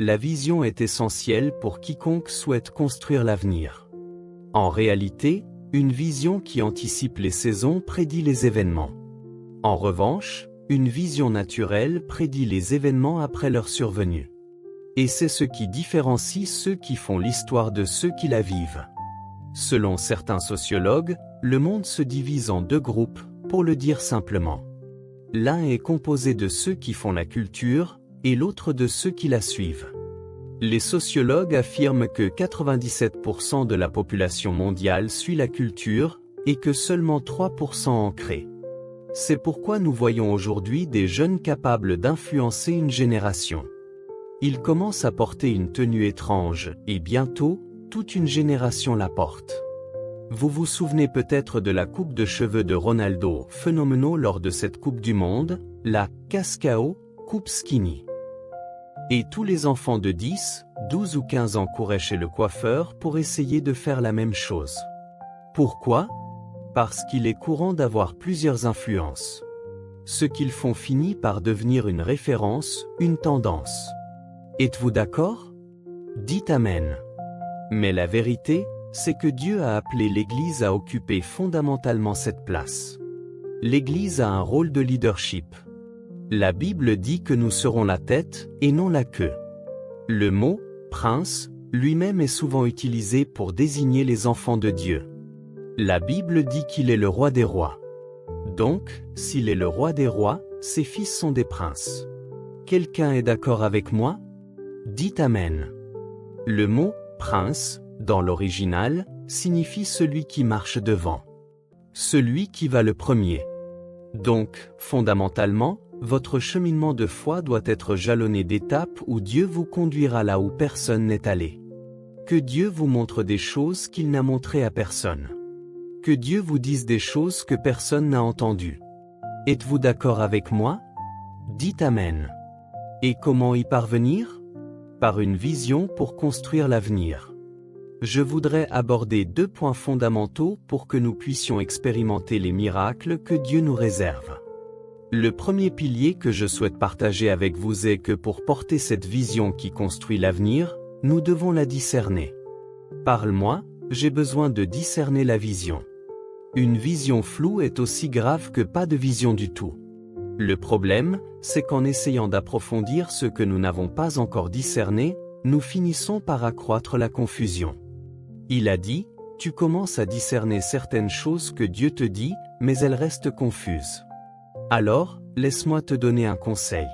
La vision est essentielle pour quiconque souhaite construire l'avenir. En réalité, une vision qui anticipe les saisons prédit les événements. En revanche, une vision naturelle prédit les événements après leur survenue. Et c'est ce qui différencie ceux qui font l'histoire de ceux qui la vivent. Selon certains sociologues, le monde se divise en deux groupes, pour le dire simplement. L'un est composé de ceux qui font la culture, et l'autre de ceux qui la suivent. Les sociologues affirment que 97% de la population mondiale suit la culture, et que seulement 3% en crée. C'est pourquoi nous voyons aujourd'hui des jeunes capables d'influencer une génération. Ils commencent à porter une tenue étrange, et bientôt, toute une génération la porte. Vous vous souvenez peut-être de la coupe de cheveux de Ronaldo, phénoménal lors de cette Coupe du Monde, la Cascao, coupe skinny. Et tous les enfants de 10, 12 ou 15 ans couraient chez le coiffeur pour essayer de faire la même chose. Pourquoi ? Parce qu'il est courant d'avoir plusieurs influences. Ce qu'ils font finit par devenir une référence, une tendance. Êtes-vous d'accord ? Dites Amen. Mais la vérité, c'est que Dieu a appelé l'Église à occuper fondamentalement cette place. L'Église a un rôle de leadership. La Bible dit que nous serons la tête et non la queue. Le mot « prince » lui-même est souvent utilisé pour désigner les enfants de Dieu. La Bible dit qu'il est le roi des rois. Donc, s'il est le roi des rois, ses fils sont des princes. Quelqu'un est d'accord avec moi ? Dites Amen. Le mot « prince » dans l'original, signifie celui qui marche devant. Celui qui va le premier. Donc, fondamentalement, votre cheminement de foi doit être jalonné d'étapes où Dieu vous conduira là où personne n'est allé. Que Dieu vous montre des choses qu'il n'a montrées à personne. Que Dieu vous dise des choses que personne n'a entendues. Êtes-vous d'accord avec moi ? Dites Amen. Et comment y parvenir ? Par une vision pour construire l'avenir. Je voudrais aborder 2 points fondamentaux pour que nous puissions expérimenter les miracles que Dieu nous réserve. Le premier pilier que je souhaite partager avec vous est que pour porter cette vision qui construit l'avenir, nous devons la discerner. Parle-moi, j'ai besoin de discerner la vision. Une vision floue est aussi grave que pas de vision du tout. Le problème, c'est qu'en essayant d'approfondir ce que nous n'avons pas encore discerné, nous finissons par accroître la confusion. Il a dit, tu commences à discerner certaines choses que Dieu te dit, mais elles restent confuses. Alors, laisse-moi te donner un conseil.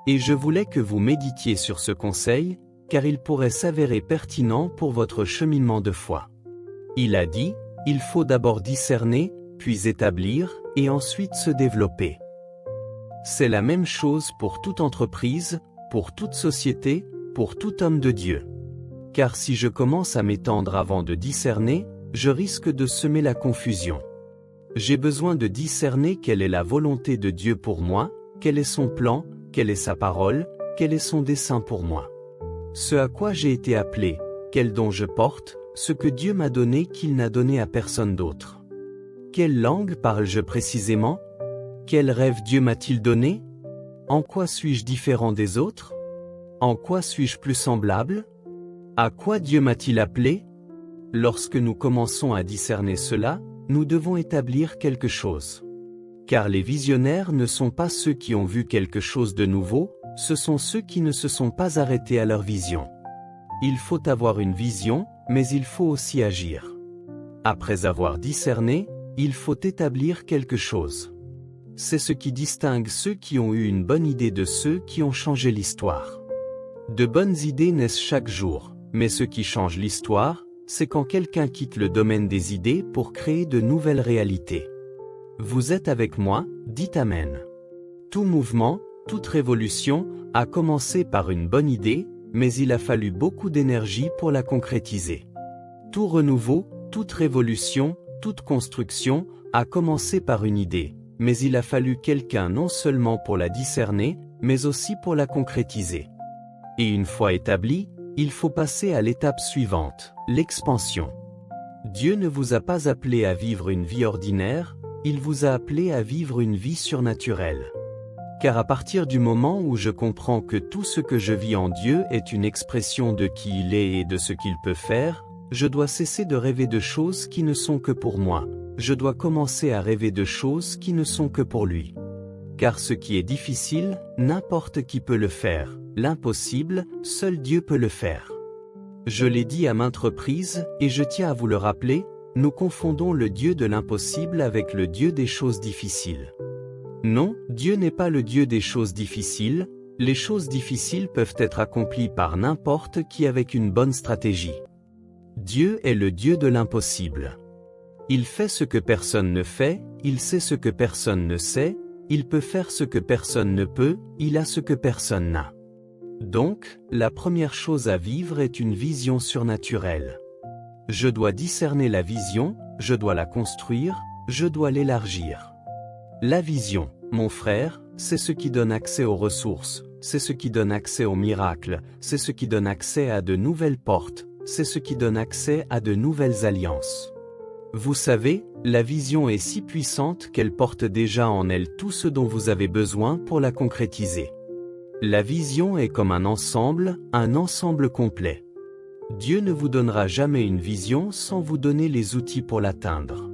Et je voulais que vous méditiez sur ce conseil, car il pourrait s'avérer pertinent pour votre cheminement de foi. Il a dit, il faut d'abord discerner, puis établir, et ensuite se développer. C'est la même chose pour toute entreprise, pour toute société, pour tout homme de Dieu. Car si je commence à m'étendre avant de discerner, je risque de semer la confusion. J'ai besoin de discerner quelle est la volonté de Dieu pour moi, quel est son plan, quelle est sa parole, quel est son dessein pour moi. Ce à quoi j'ai été appelé, quel don je porte, ce que Dieu m'a donné qu'il n'a donné à personne d'autre. Quelle langue parle-je précisément ? Quel rêve Dieu m'a-t-il donné ? En quoi suis-je différent des autres ? En quoi suis-je plus semblable ? À quoi Dieu m'a-t-il appelé ? Lorsque nous commençons à discerner cela, nous devons établir quelque chose. Car les visionnaires ne sont pas ceux qui ont vu quelque chose de nouveau, ce sont ceux qui ne se sont pas arrêtés à leur vision. Il faut avoir une vision, mais il faut aussi agir. Après avoir discerné, il faut établir quelque chose. C'est ce qui distingue ceux qui ont eu une bonne idée de ceux qui ont changé l'histoire. De bonnes idées naissent chaque jour, mais ce qui change l'histoire, c'est quand quelqu'un quitte le domaine des idées pour créer de nouvelles réalités. Vous êtes avec moi, dites Amen. Tout mouvement, toute révolution, a commencé par une bonne idée, mais il a fallu beaucoup d'énergie pour la concrétiser. Tout renouveau, toute révolution, toute construction, a commencé par une idée, mais il a fallu quelqu'un non seulement pour la discerner, mais aussi pour la concrétiser. Et une fois établie, il faut passer à l'étape suivante, l'expansion. Dieu ne vous a pas appelé à vivre une vie ordinaire, il vous a appelé à vivre une vie surnaturelle. Car à partir du moment où je comprends que tout ce que je vis en Dieu est une expression de qui il est et de ce qu'il peut faire, je dois cesser de rêver de choses qui ne sont que pour moi. Je dois commencer à rêver de choses qui ne sont que pour lui. Car ce qui est difficile, n'importe qui peut le faire. L'impossible, seul Dieu peut le faire. Je l'ai dit à maintes reprises, et je tiens à vous le rappeler, nous confondons le Dieu de l'impossible avec le Dieu des choses difficiles. Non, Dieu n'est pas le Dieu des choses difficiles, les choses difficiles peuvent être accomplies par n'importe qui avec une bonne stratégie. Dieu est le Dieu de l'impossible. Il fait ce que personne ne fait, il sait ce que personne ne sait, il peut faire ce que personne ne peut, il a ce que personne n'a. Donc, la première chose à vivre est une vision surnaturelle. Je dois discerner la vision, je dois la construire, je dois l'élargir. La vision, mon frère, c'est ce qui donne accès aux ressources, c'est ce qui donne accès aux miracles, c'est ce qui donne accès à de nouvelles portes, c'est ce qui donne accès à de nouvelles alliances. Vous savez, la vision est si puissante qu'elle porte déjà en elle tout ce dont vous avez besoin pour la concrétiser. La vision est comme un ensemble complet. Dieu ne vous donnera jamais une vision sans vous donner les outils pour l'atteindre.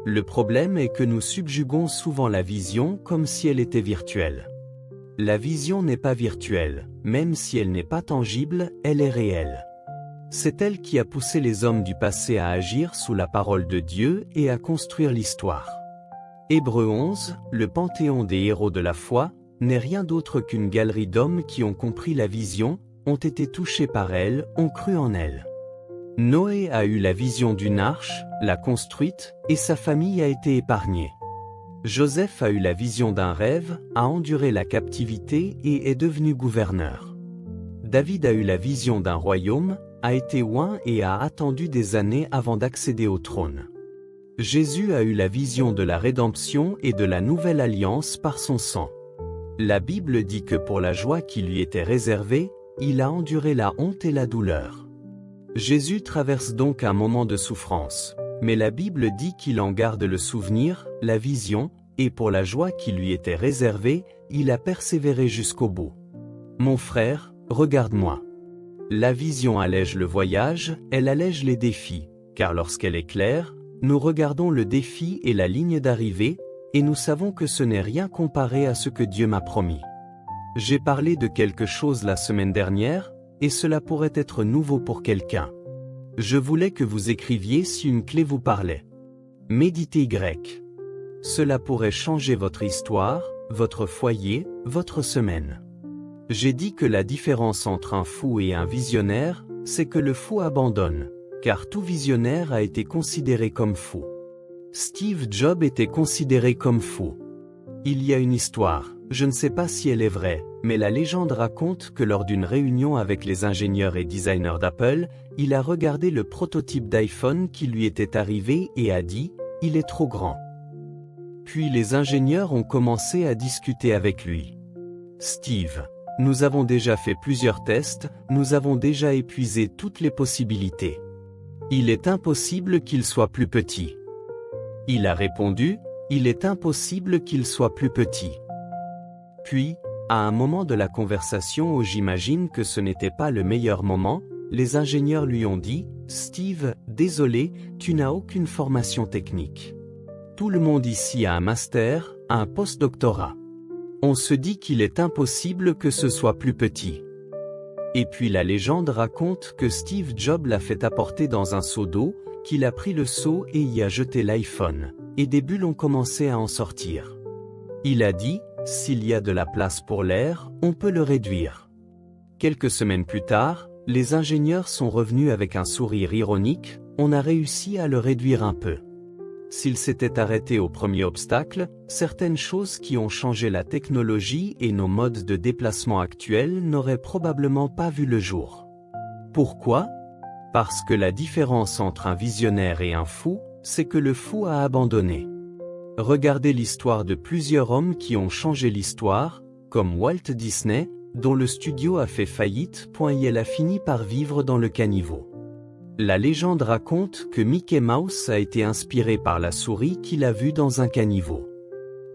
Le problème est que nous subjuguons souvent la vision comme si elle était virtuelle. La vision n'est pas virtuelle, même si elle n'est pas tangible, elle est réelle. C'est elle qui a poussé les hommes du passé à agir sous la parole de Dieu et à construire l'histoire. Hébreux 11, le panthéon des héros de la foi, n'est rien d'autre qu'une galerie d'hommes qui ont compris la vision, ont été touchés par elle, ont cru en elle. Noé a eu la vision d'une arche, l'a construite, et sa famille a été épargnée. Joseph a eu la vision d'un rêve, a enduré la captivité et est devenu gouverneur. David a eu la vision d'un royaume, a été oint et a attendu des années avant d'accéder au trône. Jésus a eu la vision de la rédemption et de la nouvelle alliance par son sang. La Bible dit que pour la joie qui lui était réservée, il a enduré la honte et la douleur. Jésus traverse donc un moment de souffrance, mais la Bible dit qu'il en garde le souvenir, la vision, et pour la joie qui lui était réservée, il a persévéré jusqu'au bout. Mon frère, regarde-moi. La vision allège le voyage, elle allège les défis, car lorsqu'elle est claire, nous regardons le défi et la ligne d'arrivée, et nous savons que ce n'est rien comparé à ce que Dieu m'a promis. J'ai parlé de quelque chose la semaine dernière, et cela pourrait être nouveau pour quelqu'un. Je voulais que vous écriviez si une clé vous parlait. Méditez Y. Cela pourrait changer votre histoire, votre foyer, votre semaine. J'ai dit que la différence entre un fou et un visionnaire, c'est que le fou abandonne, car tout visionnaire a été considéré comme fou. Steve Jobs était considéré comme fou. Il y a une histoire, je ne sais pas si elle est vraie, mais la légende raconte que lors d'une réunion avec les ingénieurs et designers d'Apple, il a regardé le prototype d'iPhone qui lui était arrivé et a dit « Il est trop grand ». Puis les ingénieurs ont commencé à discuter avec lui. « Steve, nous avons déjà fait plusieurs tests, nous avons déjà épuisé toutes les possibilités. Il est impossible qu'il soit plus petit. » Il a répondu « Il est impossible qu'il soit plus petit. » Puis, à un moment de la conversation où j'imagine que ce n'était pas le meilleur moment, les ingénieurs lui ont dit « Steve, désolé, tu n'as aucune formation technique. Tout le monde ici a un master, un post-doctorat. On se dit qu'il est impossible que ce soit plus petit. » Et puis la légende raconte que Steve Jobs l'a fait apporter dans un seau d'eau, qu'il a pris le seau et y a jeté l'iPhone, et des bulles ont commencé à en sortir. Il a dit « S'il y a de la place pour l'air, on peut le réduire. » Quelques semaines plus tard, les ingénieurs sont revenus avec un sourire ironique, on a réussi à le réduire un peu. S'ils s'étaient arrêtés au premier obstacle, certaines choses qui ont changé la technologie et nos modes de déplacement actuels n'auraient probablement pas vu le jour. Pourquoi ? Parce que la différence entre un visionnaire et un fou, c'est que le fou a abandonné. Regardez l'histoire de plusieurs hommes qui ont changé l'histoire, comme Walt Disney, dont le studio a fait faillite. Il a fini par vivre dans le caniveau. La légende raconte que Mickey Mouse a été inspiré par la souris qu'il a vue dans un caniveau.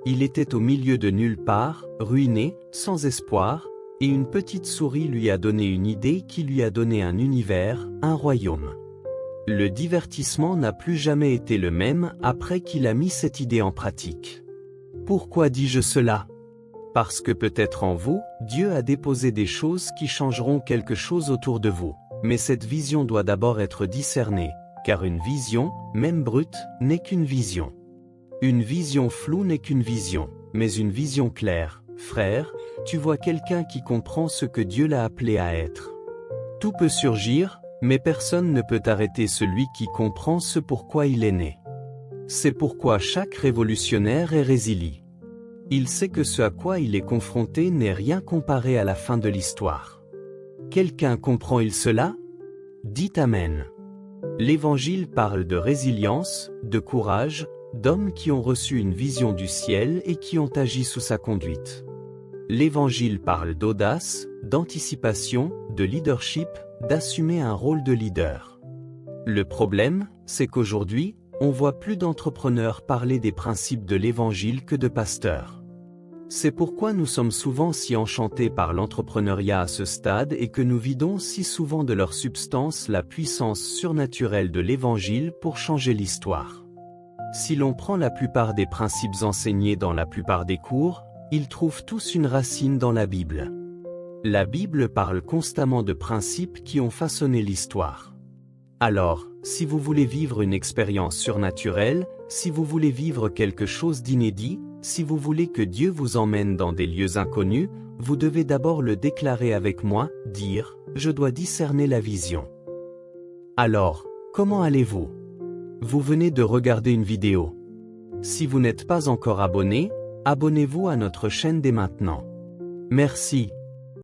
Il était au milieu de nulle part, ruiné, sans espoir, et une petite souris lui a donné une idée qui lui a donné un univers, un royaume. Le divertissement n'a plus jamais été le même après qu'il a mis cette idée en pratique. Pourquoi dis-je cela? Parce que peut-être en vous, Dieu a déposé des choses qui changeront quelque chose autour de vous. Mais cette vision doit d'abord être discernée, car une vision, même brute, n'est qu'une vision. Une vision floue n'est qu'une vision, mais une vision claire, frère, tu vois quelqu'un qui comprend ce que Dieu l'a appelé à être. Tout peut surgir, mais personne ne peut arrêter celui qui comprend ce pourquoi il est né. C'est pourquoi chaque révolutionnaire est résilient. Il sait que ce à quoi il est confronté n'est rien comparé à la fin de l'histoire. Quelqu'un comprend-il cela? Dites Amen. L'Évangile parle de résilience, de courage, d'hommes qui ont reçu une vision du ciel et qui ont agi sous sa conduite. L'Évangile parle d'audace, d'anticipation, de leadership, d'assumer un rôle de leader. Le problème, c'est qu'aujourd'hui, on voit plus d'entrepreneurs parler des principes de l'Évangile que de pasteurs. C'est pourquoi nous sommes souvent si enchantés par l'entrepreneuriat à ce stade et que nous vidons si souvent de leur substance la puissance surnaturelle de l'Évangile pour changer l'histoire. Si l'on prend la plupart des principes enseignés dans la plupart des cours, ils trouvent tous une racine dans la Bible. La Bible parle constamment de principes qui ont façonné l'histoire. Alors, si vous voulez vivre une expérience surnaturelle, si vous voulez vivre quelque chose d'inédit, si vous voulez que Dieu vous emmène dans des lieux inconnus, vous devez d'abord le déclarer avec moi, dire « Je dois discerner la vision ». Alors, comment allez-vous? Vous venez de regarder une vidéo. Si vous n'êtes pas encore abonné, abonnez-vous à notre chaîne dès maintenant. Merci.